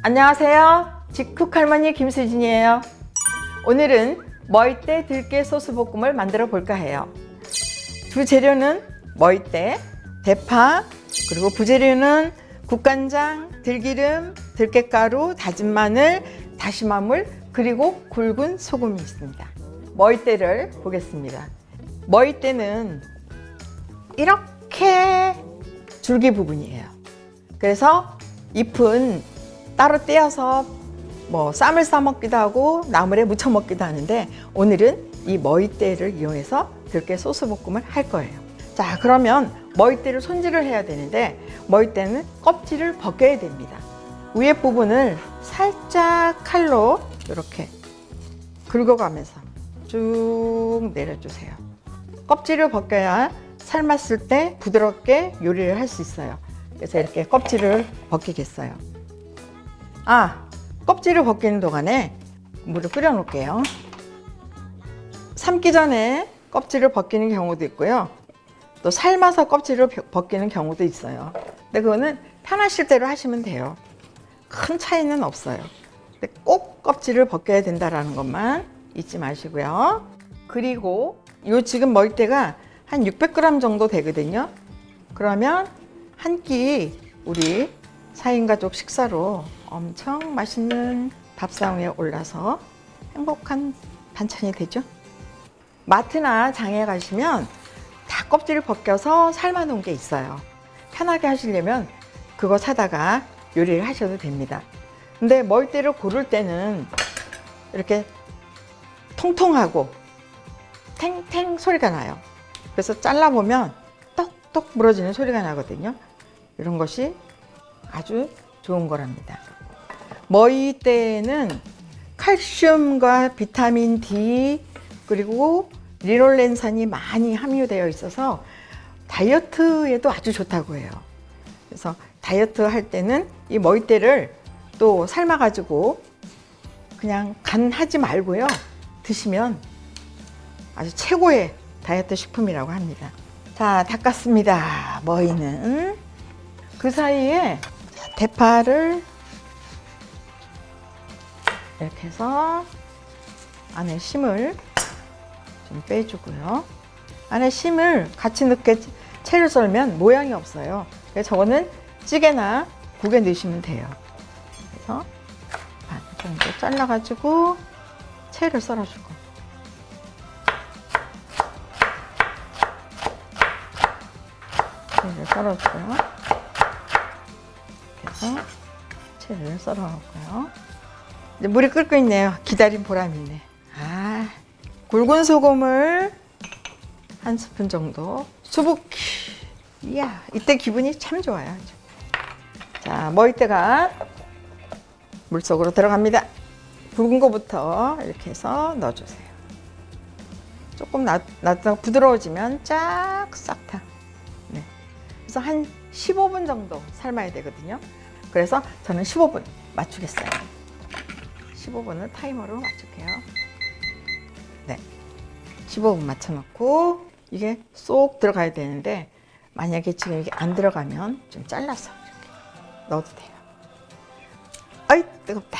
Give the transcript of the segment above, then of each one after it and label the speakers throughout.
Speaker 1: 안녕하세요. 직쿡 할머니 김수진이에요. 오늘은 머위대 들깨 소스 볶음을 만들어 볼까 해요. 주 재료는 머위대, 대파, 그리고 부재료는 국간장, 들기름, 들깨가루, 다진 마늘, 다시마물, 그리고 굵은 소금이 있습니다. 머위대를 보겠습니다. 머위대는 이렇게 줄기 부분이에요. 그래서 잎은 따로 떼어서 쌈을 싸 먹기도 하고 나물에 무쳐 먹기도 하는데, 오늘은 이 머위대를 이용해서 들깨 소스 볶음을 할 거예요. 자, 그러면 머위대를 손질을 해야 되는데, 머위대는 껍질을 벗겨야 됩니다. 위에 부분을 살짝 칼로 이렇게 긁어가면서 쭉 내려주세요. 껍질을 벗겨야 삶았을 때 부드럽게 요리를 할 수 있어요. 그래서 이렇게 껍질을 벗기겠어요. 껍질을 벗기는 동안에 물을 끓여 놓을게요. 삶기 전에 껍질을 벗기는 경우도 있고요. 또 삶아서 껍질을 벗기는 경우도 있어요. 근데 그거는 편하실 대로 하시면 돼요. 큰 차이는 없어요. 근데 꼭 껍질을 벗겨야 된다는 것만 잊지 마시고요. 그리고 요 지금 머위대가 한 600g 정도 되거든요. 그러면 한 끼 우리 4인 가족 식사로 엄청 맛있는 밥상 위에 올라서 행복한 반찬이 되죠. 마트나 장에 가시면 다 껍질을 벗겨서 삶아 놓은 게 있어요. 편하게 하시려면 그거 사다가 요리를 하셔도 됩니다. 근데 머위대를 고를 때는 이렇게 통통하고 탱탱 소리가 나요. 그래서 잘라보면 똑똑 부러지는 소리가 나거든요. 이런 것이 아주 좋은 거랍니다. 머위대에는 칼슘과 비타민 D 그리고 리놀렌산이 많이 함유되어 있어서 다이어트에도 아주 좋다고 해요. 그래서 다이어트 할 때는 이 머위대를 또 삶아가지고 그냥 간하지 말고요, 드시면 아주 최고의 다이어트 식품이라고 합니다. 자, 닦았습니다. 머위는. 그 사이에 대파를 이렇게 해서 안에 심을 좀 빼주고요. 안에 심을 같이 넣게 채를 썰면 모양이 없어요. 그래서 저거는 찌개나 국에 넣으시면 돼요. 그래서 반 정도 잘라가지고 채를 썰어주고, 채를 썰어주고요. 이렇게 해서 채를 썰어놓고요. 이제 물이 끓고 있네요. 기다린 보람이 있네. 굵은 소금을 한 스푼 정도 수북히. 이야, 이때 기분이 참 좋아요. 자, 머위대가 물속으로 들어갑니다. 굵은 거부터 이렇게 해서 넣어주세요. 조금 놔두다가 부드러워지면 쫙 싹 다. 네. 그래서 한 15분 정도 삶아야 되거든요. 그래서 저는 15분 맞추겠어요. 15분을 타이머로 맞출게요. 네, 15분 맞춰놓고 이게 쏙 들어가야 되는데, 만약에 지금 이게 안 들어가면 좀 잘라서 이렇게 넣어도 돼요. 아이, 뜨겁다.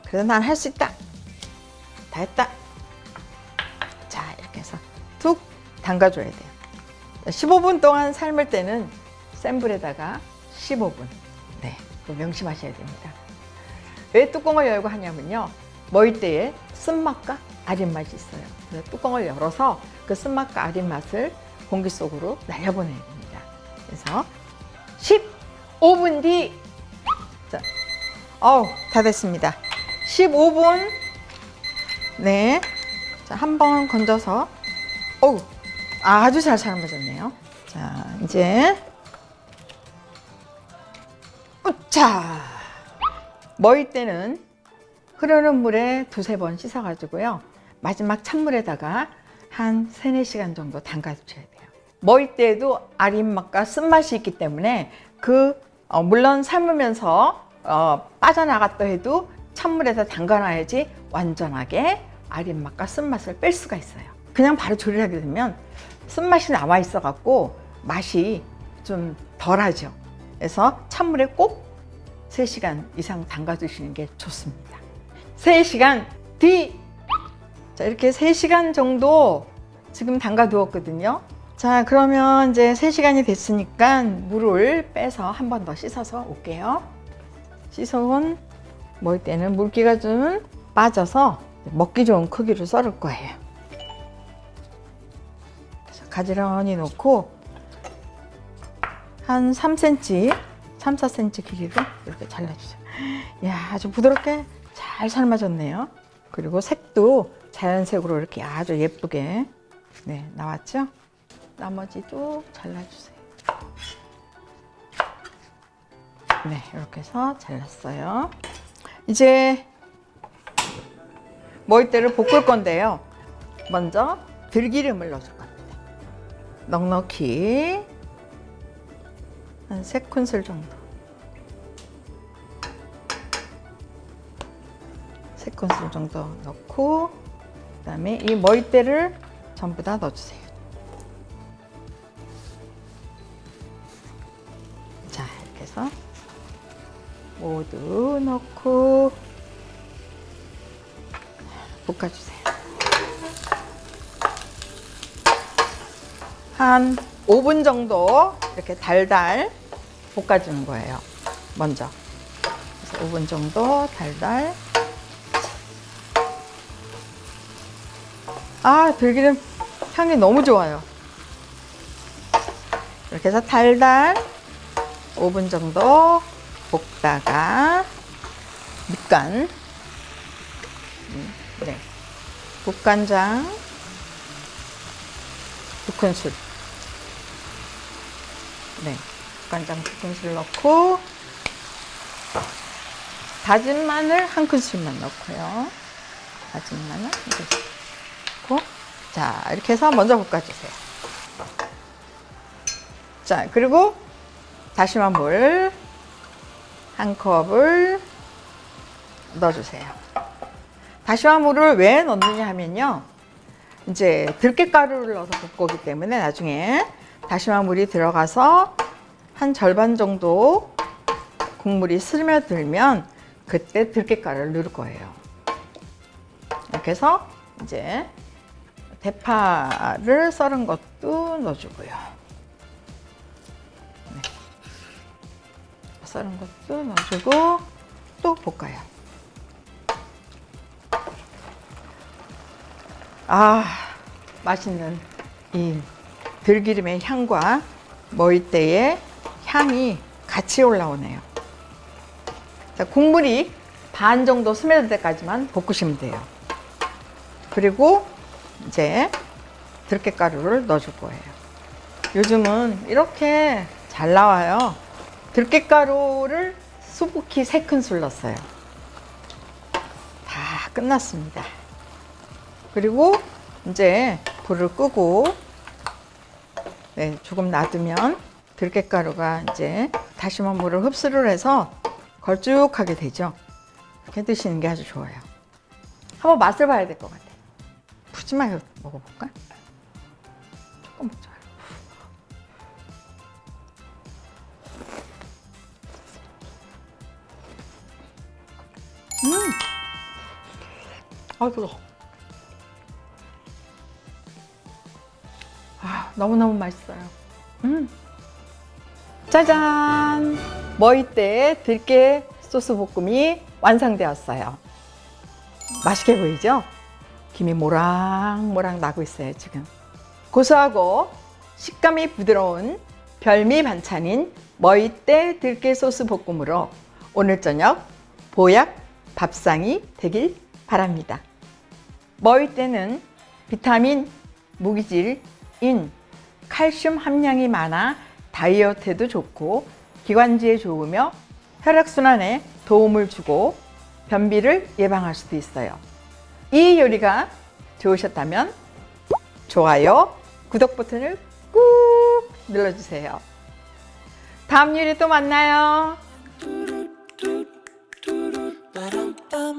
Speaker 1: 그래도 난 할 수 있다. 다 했다. 자, 이렇게 해서 툭 담가줘야 돼요. 15분 동안 삶을 때는 센 불에다가 15분. 네, 그거 명심하셔야 됩니다. 왜 뚜껑을 열고 하냐면요, 머위대에 쓴맛과 아린맛이 있어요. 그래서 뚜껑을 열어서 그 쓴맛과 아린맛을 공기 속으로 날려보내야 됩니다. 그래서 15분 뒤, 자, 다 됐습니다. 15분. 네, 자, 한번 건져서, 아주 잘 삶아졌네요. 자, 이제 자, 머위대는 흐르는 물에 두세 번 씻어가지고요, 마지막 찬물에다가 한 3-4시간 정도 담가주셔야 돼요. 머위대에도 아린맛과 쓴맛이 있기 때문에 물론 삶으면서 빠져나갔다 해도 찬물에다 담가놔야지 완전하게 아린맛과 쓴맛을 뺄 수가 있어요. 그냥 바로 조리를 하게 되면 쓴맛이 남아 있어 갖고 맛이 좀 덜하죠. 그래서 찬물에 꼭 3시간 이상 담가 두시는 게 좋습니다. 3시간 뒤! 자, 이렇게 3시간 정도 지금 담가 두었거든요. 자, 그러면 이제 3시간이 됐으니까 물을 빼서 한 번 더 씻어서 올게요. 씻어온 머리때는 물기가 좀 빠져서 먹기 좋은 크기로 썰을 거예요. 그래서 가지런히 놓고 한 3cm, 3, 4cm 길이로 이렇게 잘라주세요. 이야, 아주 부드럽게 잘 삶아졌네요. 그리고 색도 자연색으로 이렇게 아주 예쁘게 나왔죠? 나머지도 잘라주세요. 네, 이렇게 해서 잘랐어요. 이제 머리때를 볶을 건데요. 먼저 들기름을 넣어줄 겁니다. 넉넉히 한 3큰술 정도. 3큰술 정도 넣고, 그 다음에 이 머리때를 전부 다 넣어주세요. 자, 이렇게 해서 모두 넣고 볶아주세요. 한 5분 정도 이렇게 달달 볶아주는 거예요. 먼저. 그래서 5분 정도 달달. 아, 들기름 향이 너무 좋아요. 이렇게 해서 달달 5분 정도 볶다가 밑간, 국간장 2큰술, 국간장 2큰술 넣고 다진 마늘 1큰술만 넣고요. 다진 마늘 1큰술 넣고, 자, 이렇게 해서 먼저 볶아주세요. 자, 그리고 다시마 물 1컵을 넣어주세요. 다시마 물을 왜 넣느냐 하면요, 이제 들깨가루를 넣어서 볶을 거기 때문에 나중에 다시마 물이 들어가서 한 절반 정도 국물이 스며들면 그때 들깨가루를 넣을 거예요. 이렇게 해서 이제 대파를 썰은 것도 넣어주고요. 썰은 것도 넣어주고 또 볶아요. 아, 맛있는 이 들기름의 향과 머위대의 향이 같이 올라오네요. 자, 국물이 반 정도 스며들 때까지만 볶으시면 돼요. 그리고 이제 들깨가루를 넣어줄 거예요. 요즘은 이렇게 잘 나와요. 들깨가루를 수북히 3큰술 넣었어요. 다 끝났습니다. 그리고 이제 불을 끄고 조금 놔두면 들깨가루가 이제 다시마 물을 흡수를 해서 걸쭉하게 되죠. 이렇게 드시는 게 아주 좋아요. 한번 맛을 봐야 될 것 같아요. 푸짐하게 먹어볼까? 조금 먹자. 아, 뜨거워. 아, 너무너무 맛있어요. 짜잔! 머위대 들깨 소스 볶음이 완성되었어요. 맛있게 보이죠? 김이 모락모락 나고 있어요, 지금. 고소하고 식감이 부드러운 별미 반찬인 머위대 들깨 소스 볶음으로 오늘 저녁 보약 밥상이 되길 바랍니다. 머위대는 비타민, 무기질인 칼슘 함량이 많아 다이어트에도 좋고 기관지에 좋으며 혈액순환에 도움을 주고 변비를 예방할 수도 있어요. 이 요리가 좋으셨다면 좋아요, 구독 버튼을 꾹 눌러주세요. 다음 요리 또 만나요. Ba-dum-bum,